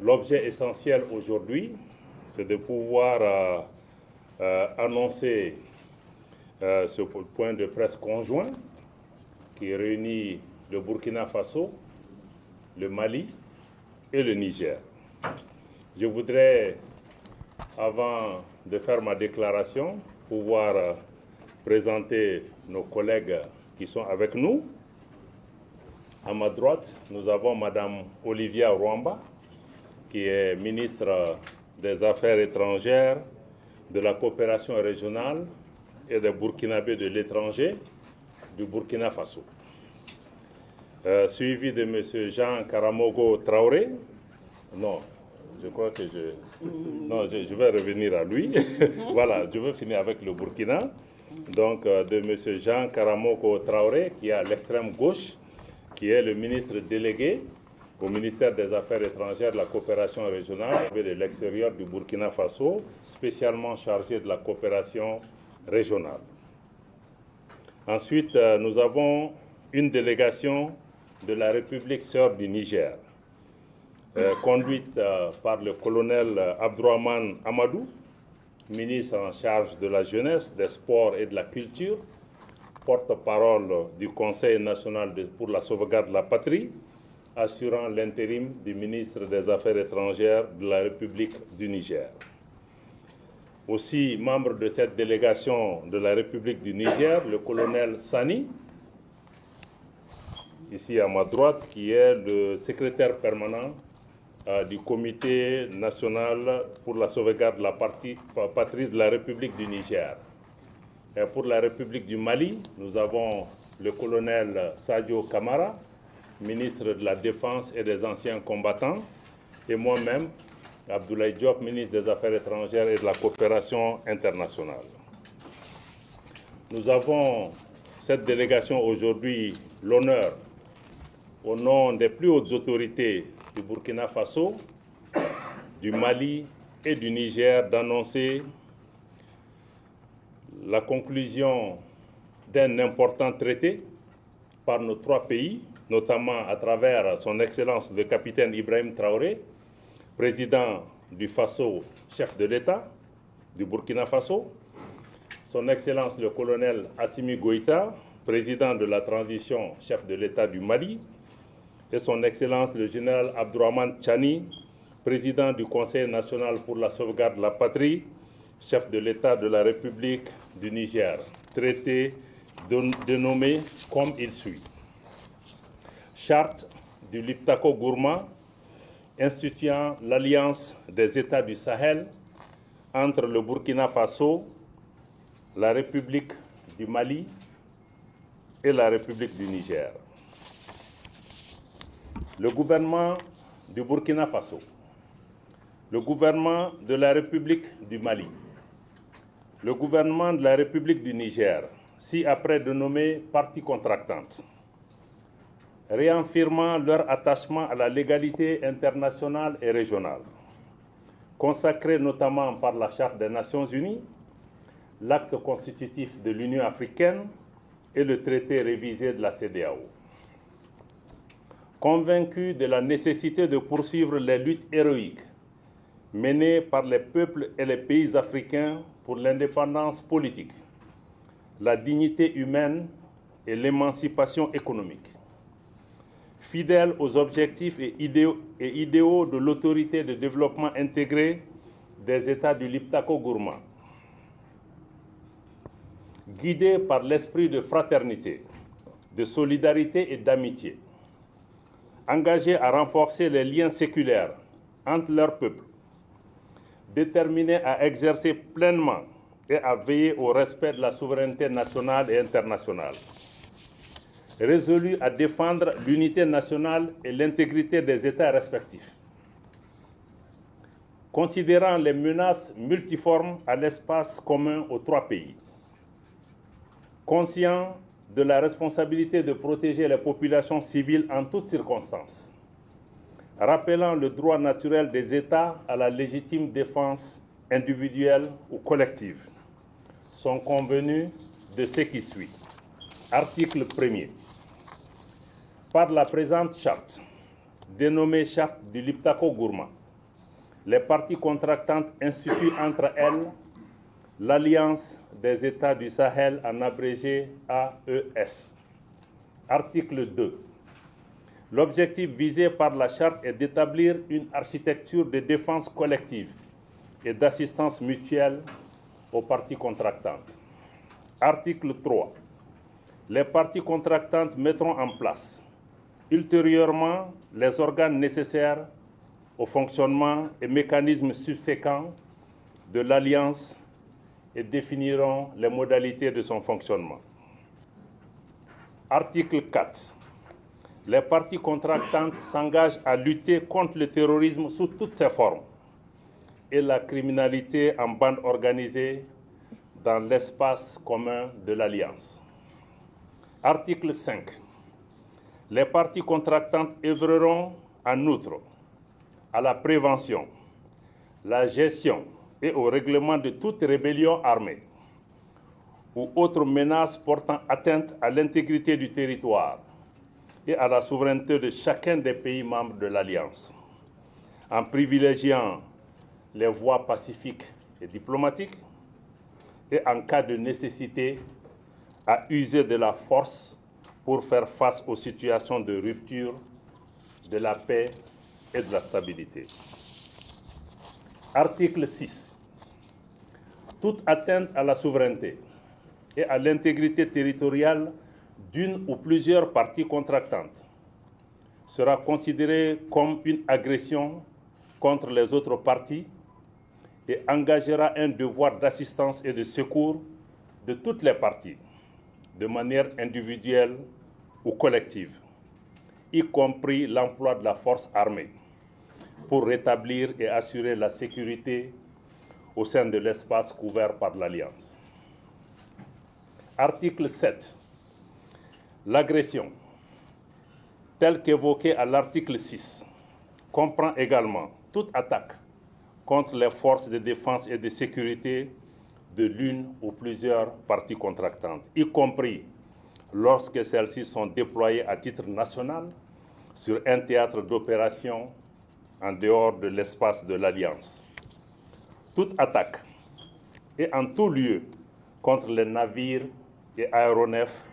l'objet essentiel aujourd'hui, c'est de pouvoir annoncer ce point de presse conjoint qui réunit le Burkina Faso, le Mali et le Niger. Je voudrais, avant de faire ma déclaration, pouvoir présenter nos collègues qui sont avec nous. À ma droite, nous avons Madame Olivia Rwamba, qui est ministre des Affaires étrangères, de la coopération régionale et des Burkinabés de l'étranger du Burkina Faso. Suivi de M. Jean Karamogo Traoré. Non, je crois que je vais revenir à lui. Voilà, je veux finir avec le Burkina. Donc, de M. Jean Karamogo Traoré, qui est à l'extrême gauche, qui est le ministre délégué au ministère des Affaires étrangères, de la coopération régionale et de l'extérieur du Burkina Faso, spécialement chargé de la coopération régionale. Ensuite, nous avons une délégation de la République sœur du Niger, conduite par le colonel Abdourahmane Amadou, ministre en charge de la jeunesse, des sports et de la culture, porte-parole du Conseil national pour la sauvegarde de la patrie, assurant l'intérim du ministre des Affaires étrangères de la République du Niger. Aussi, membre de cette délégation de la République du Niger, le colonel Sani, ici à ma droite, qui est le secrétaire permanent du Comité national pour la sauvegarde de la patrie de la République du Niger. Et pour la République du Mali, nous avons le colonel Sadio Kamara, ministre de la Défense et des anciens combattants, et moi-même, Abdoulaye Diop, ministre des Affaires étrangères et de la coopération internationale. Nous avons cette délégation aujourd'hui l'honneur, au nom des plus hautes autorités du Burkina Faso, du Mali et du Niger, d'annoncer la conclusion d'un important traité par nos trois pays, notamment à travers son Excellence le capitaine Ibrahim Traoré, président du Faso, chef de l'État du Burkina Faso, son Excellence le colonel Assimi Goïta, président de la transition, chef de l'État du Mali, et son Excellence le général Abdourahmane Tchani, président du Conseil national pour la sauvegarde de la patrie, chef de l'État de la République du Niger, traité dénommé comme il suit. Charte du Liptako Gourma instituant l'alliance des États du Sahel entre le Burkina Faso, la République du Mali et la République du Niger. Le gouvernement du Burkina Faso, le gouvernement de la République du Mali, le gouvernement de la République du Niger, ci-après dénommés parties contractantes, réaffirmant leur attachement à la légalité internationale et régionale, consacrée notamment par la Charte des Nations Unies, l'acte constitutif de l'Union africaine et le traité révisé de la CEDEAO. Convaincus de la nécessité de poursuivre les luttes héroïques menées par les peuples et les pays africains pour l'indépendance politique, la dignité humaine et l'émancipation économique, fidèles aux objectifs et idéaux de l'autorité de développement intégré des États du Liptako Gourma, guidés par l'esprit de fraternité, de solidarité et d'amitié, engagés à renforcer les liens séculaires entre leurs peuples, déterminés à exercer pleinement et à veiller au respect de la souveraineté nationale et internationale, résolus à défendre l'unité nationale et l'intégrité des États respectifs, considérant les menaces multiformes à l'espace commun aux trois pays, conscients de la responsabilité de protéger les populations civiles en toutes circonstances, rappelant le droit naturel des États à la légitime défense individuelle ou collective, sont convenus de ce qui suit. Article 1er. Par la présente charte, dénommée Charte du Liptako Gourma, les parties contractantes instituent entre elles l'Alliance des États du Sahel, en abrégé AES. Article 2. L'objectif visé par la Charte est d'établir une architecture de défense collective et d'assistance mutuelle aux parties contractantes. Article 3. Les parties contractantes mettront en place ultérieurement les organes nécessaires au fonctionnement et mécanismes subséquents de l'Alliance et définiront les modalités de son fonctionnement. Article 4. Les parties contractantes s'engagent à lutter contre le terrorisme sous toutes ses formes et la criminalité en bande organisée dans l'espace commun de l'Alliance. Article 5. Les parties contractantes œuvreront en outre à la prévention, la gestion et au règlement de toute rébellion armée ou autre menace portant atteinte à l'intégrité du territoire et à la souveraineté de chacun des pays membres de l'Alliance, en privilégiant les voies pacifiques et diplomatiques et en cas de nécessité à user de la force pour faire face aux situations de rupture de la paix et de la stabilité. Article 6. Toute atteinte à la souveraineté et à l'intégrité territoriale d'une ou plusieurs parties contractantes sera considérée comme une agression contre les autres parties et engagera un devoir d'assistance et de secours de toutes les parties, de manière individuelle ou collective, y compris l'emploi de la force armée, pour rétablir et assurer la sécurité au sein de l'espace couvert par l'Alliance. Article 7. L'agression, telle qu'évoquée à l'article 6, comprend également toute attaque contre les forces de défense et de sécurité de l'une ou plusieurs parties contractantes, y compris lorsque celles-ci sont déployées à titre national sur un théâtre d'opération en dehors de l'espace de l'Alliance. Toute attaque et en tout lieu contre les navires et aéronefs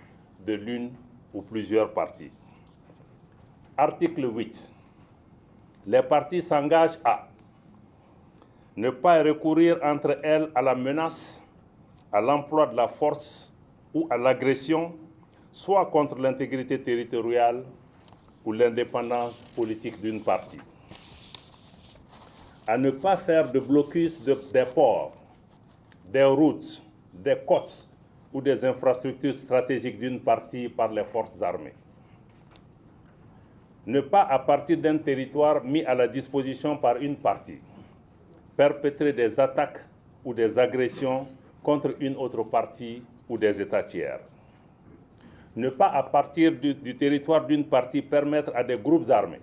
de l'une ou plusieurs parties. Article 8. Les parties s'engagent à ne pas recourir entre elles à la menace, à l'emploi de la force ou à l'agression, soit contre l'intégrité territoriale ou l'indépendance politique d'une partie. À ne pas faire de blocus des ports, des routes, des côtes ou des infrastructures stratégiques d'une partie par les forces armées. Ne pas, à partir d'un territoire mis à la disposition par une partie, perpétrer des attaques ou des agressions contre une autre partie ou des États tiers. Ne pas, à partir du territoire d'une partie, permettre à des groupes armés,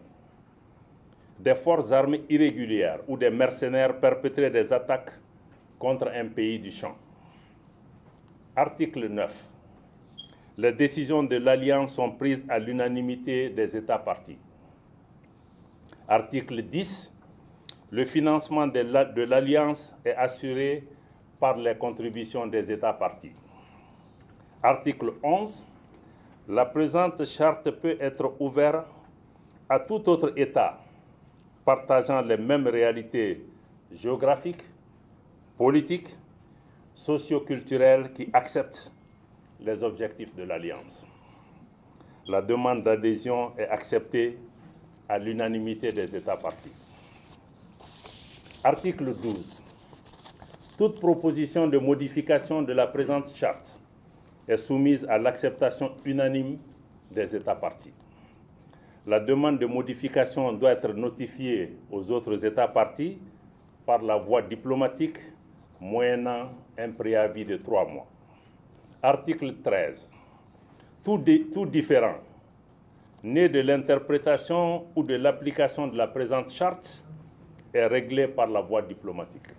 des forces armées irrégulières ou des mercenaires perpétrer des attaques contre un pays du champ. Article 9. Les décisions de l'Alliance sont prises à l'unanimité des États parties. Article 10. Le financement de l'Alliance est assuré par les contributions des États parties. Article 11. La présente charte peut être ouverte à tout autre État partageant les mêmes réalités géographiques, politiques, socio-culturelles qui acceptent les objectifs de l'Alliance. La demande d'adhésion est acceptée à l'unanimité des États parties. Article 12. Toute proposition de modification de la présente charte est soumise à l'acceptation unanime des États parties. La demande de modification doit être notifiée aux autres États parties par la voie diplomatique, moyennant un préavis de 3 mois. Article 13. Tout différend né de l'interprétation ou de l'application de la présente charte est réglé par la voie diplomatique.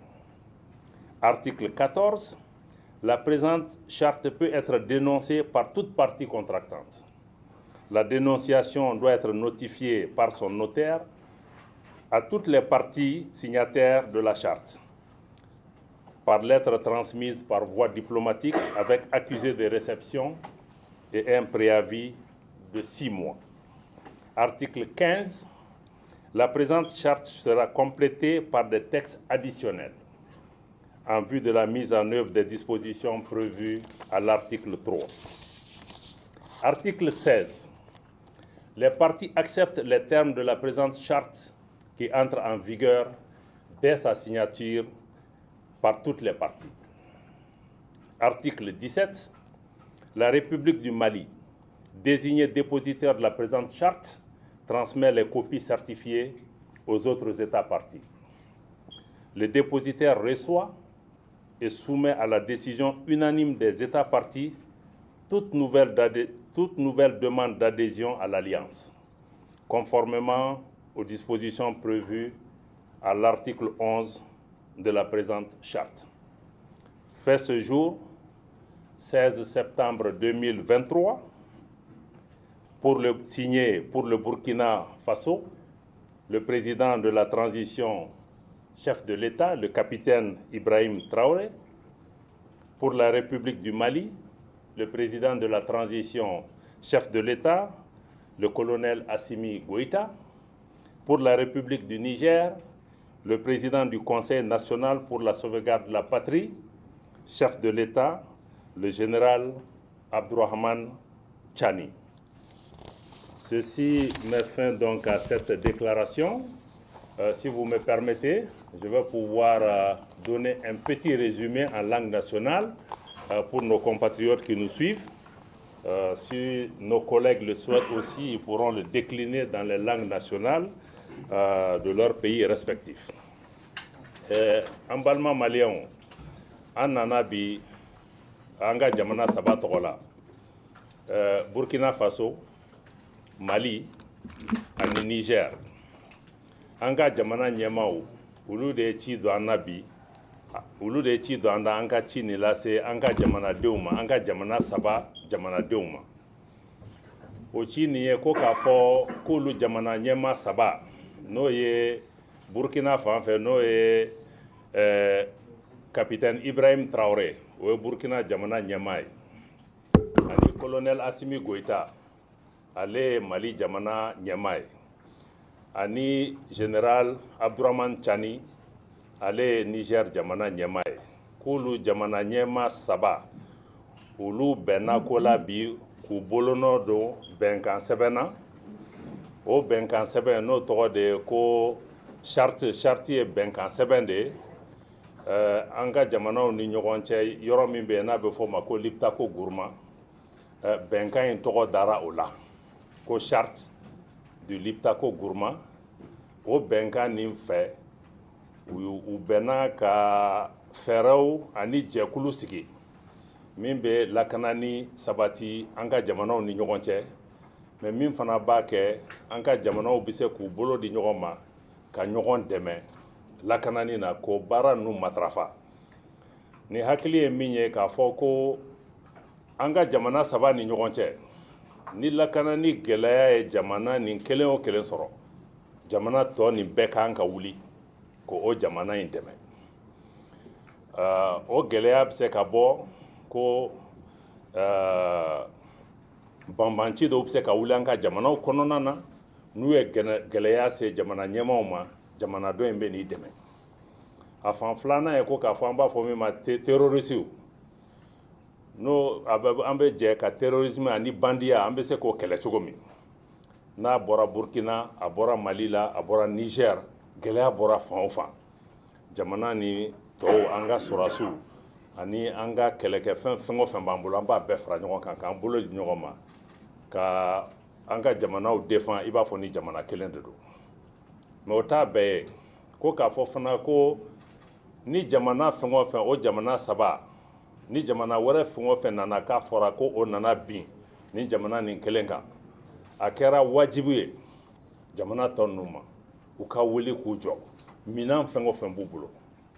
Article 14. La présente charte peut être dénoncée par toute partie contractante. La dénonciation doit être notifiée par son notaire à toutes les parties signataires de la charte, par lettre transmise par voie diplomatique avec accusé de réception et un préavis de 6 mois. Article 15. La présente charte sera complétée par des textes additionnels en vue de la mise en œuvre des dispositions prévues à l'article 3. Article 16. Les parties acceptent les termes de la présente charte qui entre en vigueur dès sa signature par toutes les parties. Article 17. La République du Mali, désignée dépositaire de la présente charte, transmet les copies certifiées aux autres États parties. Le dépositaire reçoit et soumet à la décision unanime des États parties toute nouvelle demande d'adhésion à l'Alliance, conformément aux dispositions prévues à l'article 11 de la présente charte. Fait ce jour, 16 septembre 2023, signé pour le Burkina Faso, le président de la transition, chef de l'État, le capitaine Ibrahim Traoré. Pour la République du Mali, le président de la transition, chef de l'État, le colonel Assimi Goïta. Pour la République du Niger, le président du Conseil national pour la sauvegarde de la patrie, chef de l'État, le général Abdourahmane Tchani. Ceci met fin donc à cette déclaration. Si vous me permettez, je vais pouvoir donner un petit résumé en langue nationale pour nos compatriotes qui nous suivent. Si nos collègues le souhaitent aussi, ils pourront le décliner dans les langues nationales de leur pays respectifs. En balma malien, en nanabi, anga jamana sabatola, Burkina Faso, Mali, et Niger. Anga jamana nyemao, ulu de ci do anabi, ulu de ci do anda anga ci ni lase anga jamana deuma, anga jamana saba jamana deuma. O ci ni ye ko ka fo kulu jamana nyema saba, no ye Burkina Faso, no ye capitaine Ibrahim Traoré, o Burkina jamana nyemai. Ani colonel Assimi Goïta, ale Mali jamana nyemai. Ani général Abdourahmane Tchani, ale Niger jamana nyemai. Kulu jamana nyema saba, ulu bena kola bi ku bolono do benkan sebena. O benkan seben no togo de ko charte ye benkan seben de anga jamana ni ɲɔgɔn cɛ yɔrɔ min bɛ n'a bɛ fɔ ma ko Liptako Gourma benkan in tɔgɔ dara o la ko charte du Liptako Gourma. O bɛnkan nin fɛ u bɛnna ka fɛɛrɛw ani jɛkulu sigi min bɛ lakana ni sabati an ka jamanaw ni ɲɔgɔn cɛ, mɛ min fana b'a kɛ an ka jamanaw bɛ se k'u bolo di ɲɔgɔn ma ka ɲɔgɔn dɛmɛ lakanani na ko baara ninnu matarafa. Ni hakili ye min ye k'a fɔ ko an ka jamana saba ni ɲɔgɔn cɛ ni lakanani gɛlɛya ye jamana nin kelen o kelen sɔrɔ, jamana tɔ nin bɛɛ kan ka wuli ko o jamana in dɛmɛ. O gɛlɛya bɛ se ka bɔ ko banbanci dɔw bɛ se ka wuli an ka jamanaw kɔnɔna na, n'u ye gɛlɛya se jamana ɲɛmaaw ma, jamanadenw in bɛ n'i dɛmɛ. A fan filanan ye ko k'a fɔ an b'a fɔ min ma terrorisiw, n'o an bɛ jɛ ka terrorisme ani bandiya an bɛ se k'o kɛlɛ cogo min. N'a bɔra Burkina, a bɔra Mali la, a bɔra Niger, gɛlɛya bɔra fan o fan. Jamana ni tɔw an ka sɔrɔdasiw ani an ka kɛlɛkɛfɛn fɛn o fɛn b'an bolo, an b'a bɛɛ fara ɲɔgɔn kan k'an bolo di ɲɔgɔn ma ka an ka jamanaw défend i b'a fɔ ni jamana kelen de don. Mais o t'a bɛɛ ye ko k'a fɔ fana ko ni jamana fɛn o fɛn, o jamana saba, ni jamana wɛrɛ fɛn o fɛn nana k'a fɔra ko o nana bin ni jamana nin kelen kan, a kɛra wajibu ye jamana tɔ ninnu ma u ka wuli k'u jɔ. Minɛn fɛn o fɛn b'u bolo,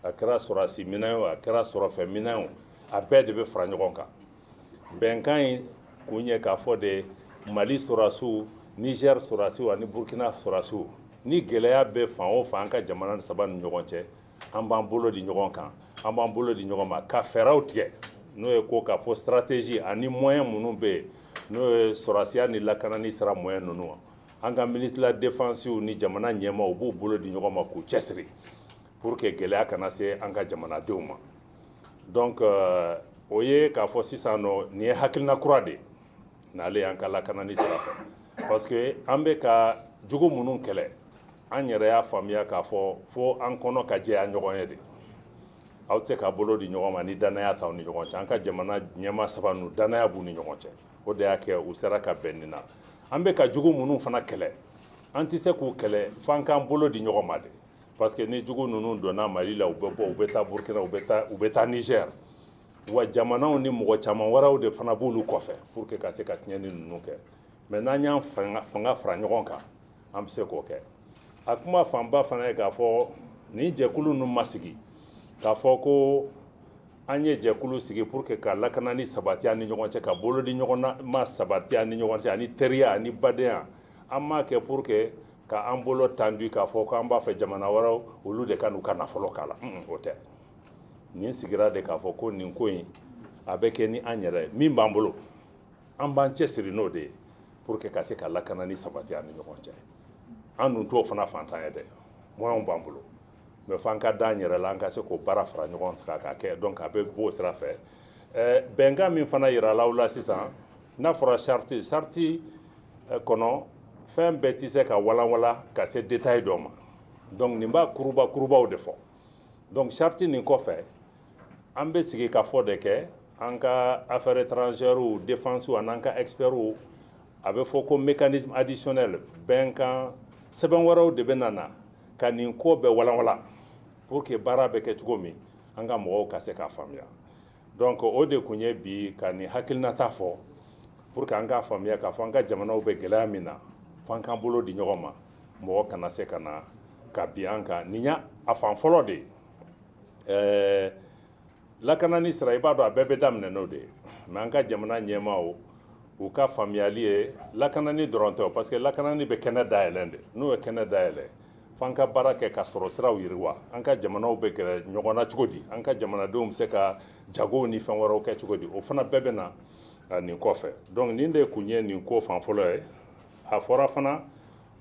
a kɛra sɔrɔdasi minɛn o, a kɛra sɔrɔfɛn minɛn o, a bɛɛ de bɛ fara ɲɔgɔn kan. Bɛnkan in kun ye k'a fɔ de Mali sɔrɔdasiw, Niger sɔrɔdasiw ani Burkina sɔrɔdasiw ni gɛlɛya bɛ fan o fan an ka jamana saba ni ɲɔgɔn cɛ an b'an bolo di ɲɔgɔn kan an b'an bolo di ɲɔgɔn ma ka fɛɛrɛw tigɛ n'o ye ko k'a fɔ stratégie ani moyen minnu bɛ yen n'o ye sɔrɔsiya ni lakanani sira moyen ninnu an ka ministre de la défense ni jamana ɲɛmaaw u b'u bolo di ɲɔgɔn ma k'u cɛsiri pour que gɛlɛya kana se an ka jamanadenw ma donc o ye k'a fɔ sisan nɔ nin ye hakilina kura de n'ale y'an ka lakanani sira fɛ parce que an bɛ ka jugu minnu kɛlɛ an yɛrɛ y'a faamuya k'a fɔ fo an kɔnɔ ka jɛya ɲɔgɔn ye de aw tɛ se k'a bolo di ɲɔgɔn ma ni danaya t'aw ni ɲɔgɔn cɛ an ka jamana ɲɛmaa saba ninnu danaya b'u ni ɲɔgɔn cɛ o de y'a kɛ u sera ka bɛn nin na an bɛ ka jugu minnu fana kɛlɛ an tɛ se k'u kɛlɛ f'an k'an bolo di ɲɔgɔn ma de parce que ni jugu ninnu donna mali la u bɛ bɔ u bɛ taa burkina u bɛ taa niger wa jamanaw ni mɔgɔ caman wɛrɛw de fana b'olu kɔfɛ pour que ka se ka tiɲɛni ninnu kɛ mais n'an y'an fanga fara ɲɔgɔn kan an bɛ se k'o kɛ a kuma fanba fana ye k'a fɔ nin jɛkulu ninnu ma sigi k'a fɔ ko an ye jɛkulu sigi pour que ka lakanani sabati an ni ɲɔgɔn cɛ ka bolo di ɲɔgɔn ma sabati an ni ɲɔgɔn cɛ ani teriya ani badenya an m'a kɛ pour que ka an bolo tandi k'a fɔ k'an b'a fɛ jamana wɛrɛw olu de ka n'u ka nafolo k'a la o tɛ nin sigira de k'a fɔ ko nin ko in a bɛ kɛ ni an yɛrɛ min b'an bolo an b'an cɛsiri n'o de ye pour que ka se ka lakanani sabati an ni ɲɔgɔn cɛ an dun t'o fana fantan ye dɛ moyens b'an bolo mais f'an ka da an yɛrɛ la an ka se k'o baara fara ɲɔgɔn kan k'a kɛ donc a bɛ bɔ o sira fɛ bɛnkan min fana yirala aw la sisan n'a fɔra charte kɔnɔ fɛn bɛɛ tɛ se ka walanwalan ka se détail dɔ ma donc nin b'a kurubaw de fɔ donc charte nin kɔfɛ an bɛ sigi ka fɔ de kɛ an ka affaires étrangères défense an'an ka experts a bɛ fɔ ko mécanisme additionnel bɛnkan sɛbɛn wɛrɛw de bɛ na ka nin ko bɛɛ walanwalan pour que baara bɛ kɛ cogo min an ka mɔgɔw ka se k'a faamuya donc o de kun ye bi ka nin hakilinata fɔ pour que an k'a faamuya k'a fɔ an ka jamanaw bɛ gɛlɛya min na f'an k'an bolo di ɲɔgɔn ma mɔgɔ kana se ka na ka bin an kan nin y'a fan fɔlɔ de ye lakanani sira i b'a dɔn a bɛɛ bɛ daminɛ n'o de ye mais an ka jamana ɲɛmaaw u ka faamuyali ye lakanani dɔrɔn tɛ parce que lakanani bɛ kɛnɛ dayɛlɛn de n'o ye kɛnɛ dayɛlɛ f'an ka baara kɛ ka sɔrɔ siraw yiriwa an ka jamanaw bɛ gɛrɛ ɲɔgɔn na cogo di an ka jamanadenw bɛ se ka jagow ni fɛn wɛrɛw kɛ cogo di o fana bɛɛ bɛ na nin kɔfɛ donc nin de kun ye nin ko fan fɔlɔ ye a fɔra fana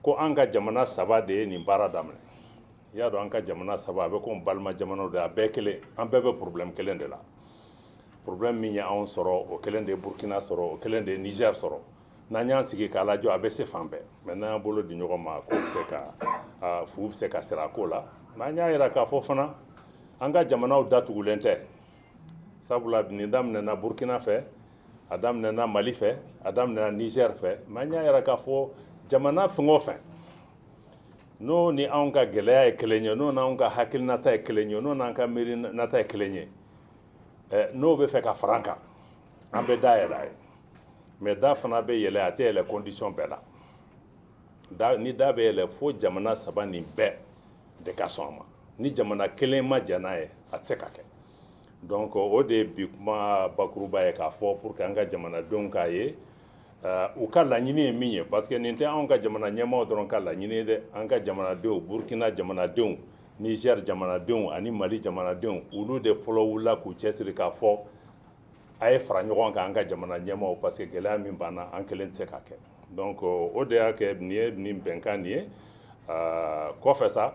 ko an ka jamana saba de ye nin baara daminɛ i y'a dɔn an ka jamana saba a bɛ komi balima jamanaw de a bɛɛ kelen an bɛɛ bɛ problème kelen de la problème min ye anw sɔrɔ o kelen de ye burkina sɔrɔ o kelen de ye niger sɔrɔ n'an y'an sigi k'a lajɔ a bɛ se fan bɛɛ mais n'an y'an bolo di ɲɔgɔn ma ko bɛ se ka fu bɛ se ka sira a ko la n'an y'a jira k'a fɔ fana an ka jamanaw datugulen tɛ sabula nin daminɛna burkina fɛ a daminɛna mali fɛ a daminɛna niger fɛ mais an y'a jira k'a fɔ jamana fɛn o fɛn n'o ni anw ka gɛlɛya ye kelen ye n'o n'anw ka hakilinata ye kelen ye n'o n'an ka miirinata ye kelen ye n'o bɛ fɛ ka fara an kan an bɛ da yɛlɛ a ye mais da fana bɛ yɛlɛ a tɛ yɛlɛ condition bɛɛ la ni da bɛ yɛlɛ fo jamana saba nin bɛɛ de ka sɔn a ma ni jamana kelen ma jɛn n'a ye a tɛ se ka kɛ donc o de ye bi kuma bakuruba ye k'a fɔ pour que an ka jamanadenw k'a ye u ka laɲini ye min ye parce que nin tɛ anw ka jamana ɲɛmaaw dɔrɔn ka laɲini ye dɛ an ka jamanadenw burkina jamanadenw niger jamanadenw ani mali jamanadenw olu de fɔlɔ wulila k'u cɛsiri k'a fɔ a ye fara ɲɔgɔn kan an ka jamana ɲɛmaaw parce que gɛlɛya min b'an na an kelen tɛ se ka kɛ donc o de y'a kɛ nin ye nin bɛnkan nin ye kɔfɛ sa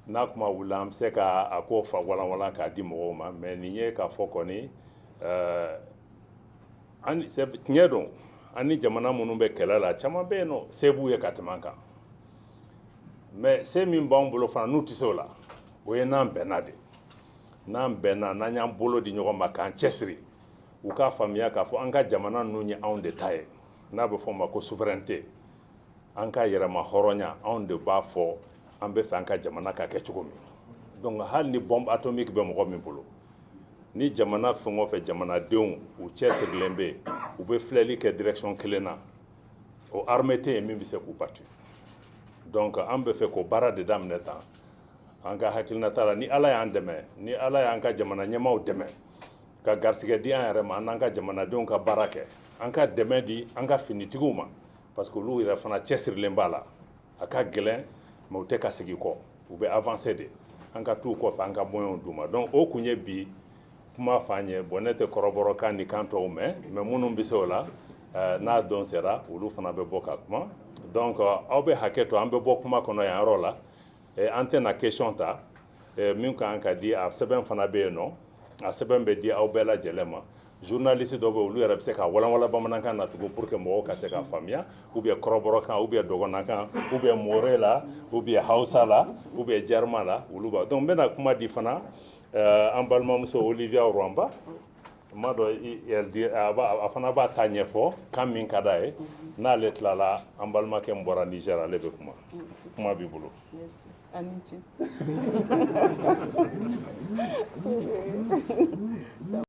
n'a kuma wulila an bɛ se k'a ko fa walanwalan k'a di mɔgɔw ma mais nin ye k'a fɔ kɔni tiɲɛ don an ni jamana minnu bɛ kɛlɛ la caman bɛ yen nɔ se b'u ye ka tɛmɛ an kan mais se min b'anw bolo fana n'u tɛ se o la o ye n'an bɛnna de n'an bɛnna n'an y'an bolo di ɲɔgɔn ma k'an cɛsiri u k'a faamuya k'a fɔ an ka jamana ninnu ye anw de ta ye n'a bɛ fɔ o ma ko souveraineté an ka yɛrɛma hɔrɔnya anw de b'a fɔ an bɛ fɛ an ka jamana ka kɛ cogo min donc hali ni bombe atomique bɛ mɔgɔ min bolo ni jamana fɛn o fɛn jamanadenw u cɛsirilen bɛ yen u bɛ filɛli kɛ direction kelen na o armée tɛ yen min bɛ se k'u batu donc an bɛ fɛ k'o baara de daminɛ tan an ka hakilinata la ni ala y'an dɛmɛ ni ala y'an ka jamana ɲɛmaaw dɛmɛ ka garisigɛ di an yɛrɛ ma an n'an ka jamanadenw ka baara kɛ an ka dɛmɛ di an ka finitigiw ma parce que olu yɛrɛ fana cɛsirilen b'a la a ka gɛlɛn mais u tɛ ka segin kɔ u bɛ avancer de an ka t'u kɔfɛ an ka moyens d'u ma donc o kun ye bi kuma f'an ye bon ne tɛ kɔrɔbɔrɔkan ni kan tɔw mɛn mais minnu bɛ se o la n'a don sera olu fana bɛ bɔ ka kuma donc aw bɛ hakɛ to an bɛ bɔ kuma kɔnɔ yan yɔrɔ la an tɛna question ta min ka kan ka di a sɛbɛn fana bɛ yen nɔ a sɛbɛn bɛ di aw bɛɛ lajɛlen ma journaliste dɔw bɛ olu yɛrɛ bɛ se ka walanwalan bamanankan na tugun pour que mɔgɔw ka se ka faamuya ou bien kɔrɔbɔrɔkan ou bien dɔgɔnankan ou bien more la ou bien hausa la ou bien jarma la olu b'a donc n bɛna kuma di fana an balimamuso Olivia Rwamba n m'a dɔn a fana b'a ta ɲɛfɔ kan min ka d'a ye n'ale tilala an balimakɛ min bɔra Niger ale bɛ kuma b'i bolo.